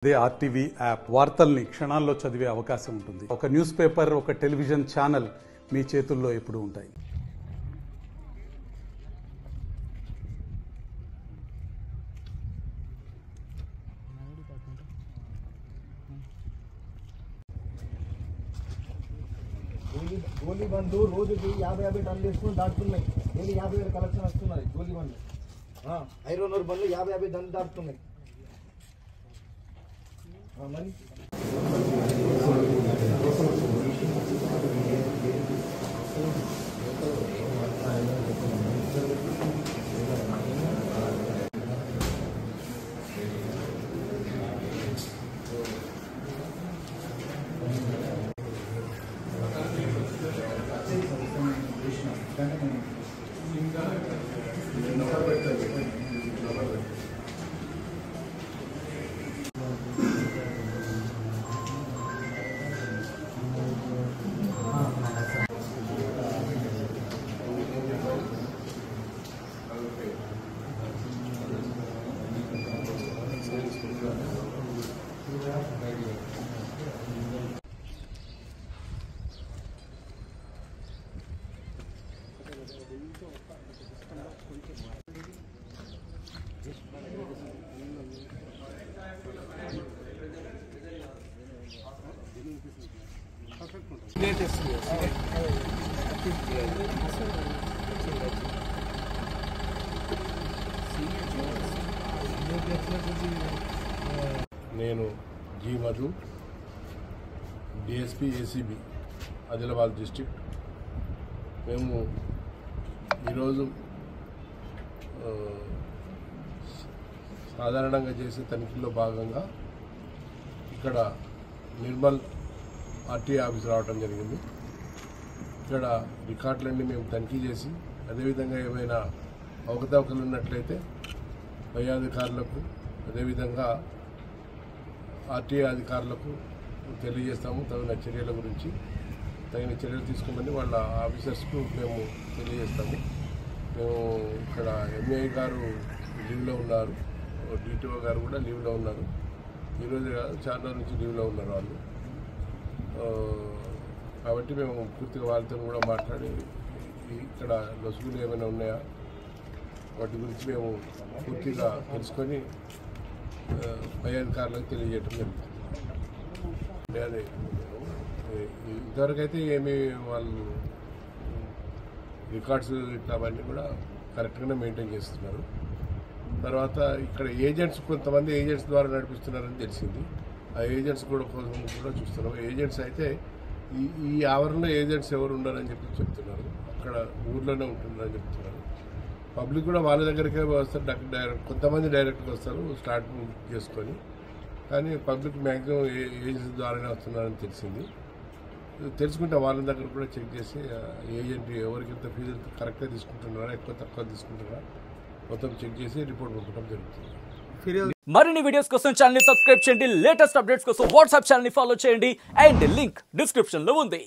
అదే RTV app వార్తల్ని క్షణాల్లో చదివే అవకాశం ఉంటుంది. ఒక న్యూస్ పేపర్, ఒక టెలివిజన్ ఛానల్ మీ చేతుల్లో ఎప్పుడూ ఉంటాయి. గోలీ బండ్లు రోజుకి 50 టన్నులు వేసుకుని దాటుతున్నాయి. డైలీ 50,000 కలెక్షన్ వస్తున్నాయి. గోలీ బండ్లు ఐరన్ ఓర్ బండ్లు 50 టన్నులు దాటుతున్నాయి. మరి నేను G Madhu, DSP ACB Adilabad district. మేము ఈరోజు సాధారణంగా చేసే తనిఖీల్లో భాగంగా ఇక్కడ నిర్మల్ ఆర్టీఐ ఆఫీస్ రావడం జరిగింది. ఇక్కడ రికార్డులన్నీ మేము తనిఖీ చేసి అదేవిధంగా ఏమైనా అవకతవకలు ఉన్నట్లయితే పై అధికారులకు అదేవిధంగా ఆర్టీఐ అధికారులకు తెలియజేస్తాము. తగిన చర్యల గురించి తగిన చర్యలు తీసుకోమని వాళ్ళ ఆఫీసర్స్కు మేము తెలియజేస్తాము. మేము ఇక్కడ ఎంఏ గారు లీవ్లో ఉన్నారు, డిటిఓ గారు కూడా లీవ్లో ఉన్నారు. ఈరోజు కాదు, చాలా రోజుల నుంచి లీవ్లో ఉన్నారు వాళ్ళు. కాబట్టి మేము పూర్తిగా వాళ్ళతో కూడా మాట్లాడి ఇక్కడ లొసుగులు ఏమైనా ఉన్నాయా వాటి గురించి మేము పూర్తిగా తెలుసుకొని పై అధికారులకు తెలియజేయడం జరుగుతుంది. అదే ఇంతవరకు అయితే ఏమి వాళ్ళు రికార్డ్స్ ఇట్లా అవన్నీ కూడా కరెక్ట్గానే మెయింటైన్ చేస్తున్నారు. తర్వాత ఇక్కడ ఏజెంట్స్, కొంతమంది ఏజెంట్స్ ద్వారా నడిపిస్తున్నారని తెలిసింది. ఆ ఏజెంట్స్ కూడా కోసం కూడా చూస్తున్నాం. ఏజెంట్స్ అయితే ఈ ఆవరణలో ఏజెంట్స్ ఎవరు ఉన్నారని చెప్పి చెప్తున్నారు. అక్కడ ఊర్లోనే ఉంటున్నారని చెప్తున్నారు. పబ్లిక్ కూడా వాళ్ళ దగ్గరికే వస్తారు, డైరెక్ట్ కొంతమంది డైరెక్ట్గా వస్తారు స్టార్ట్ చేసుకొని. కానీ పబ్లిక్ మ్యాక్సిమం ఏజెంట్స్ ద్వారానే వస్తున్నారని తెలిసింది. తెలుసుకుంటే వాళ్ళ దగ్గర కూడా చెక్ చేసి ఏజెంట్ ఎవరికి ఎంత ఫీజు కరెక్ట్గా తీసుకుంటున్నారా, ఎక్కువ తక్కువ తీసుకుంటున్నారా మొత్తం చెక్ చేసి రిపోర్ట్ పంపడం జరుగుతుంది. మరిన్ని వీడియోస్ కోసం ఛానల్ ని సబ్స్క్రైబ్ చేయండి. లేటెస్ట్ అప్డేట్స్ కోసం వాట్సాప్ ఛానల్ ని ఫాలో చేయండి. అండ్ లింక్ డిస్క్రిప్షన్ లో ఉంది.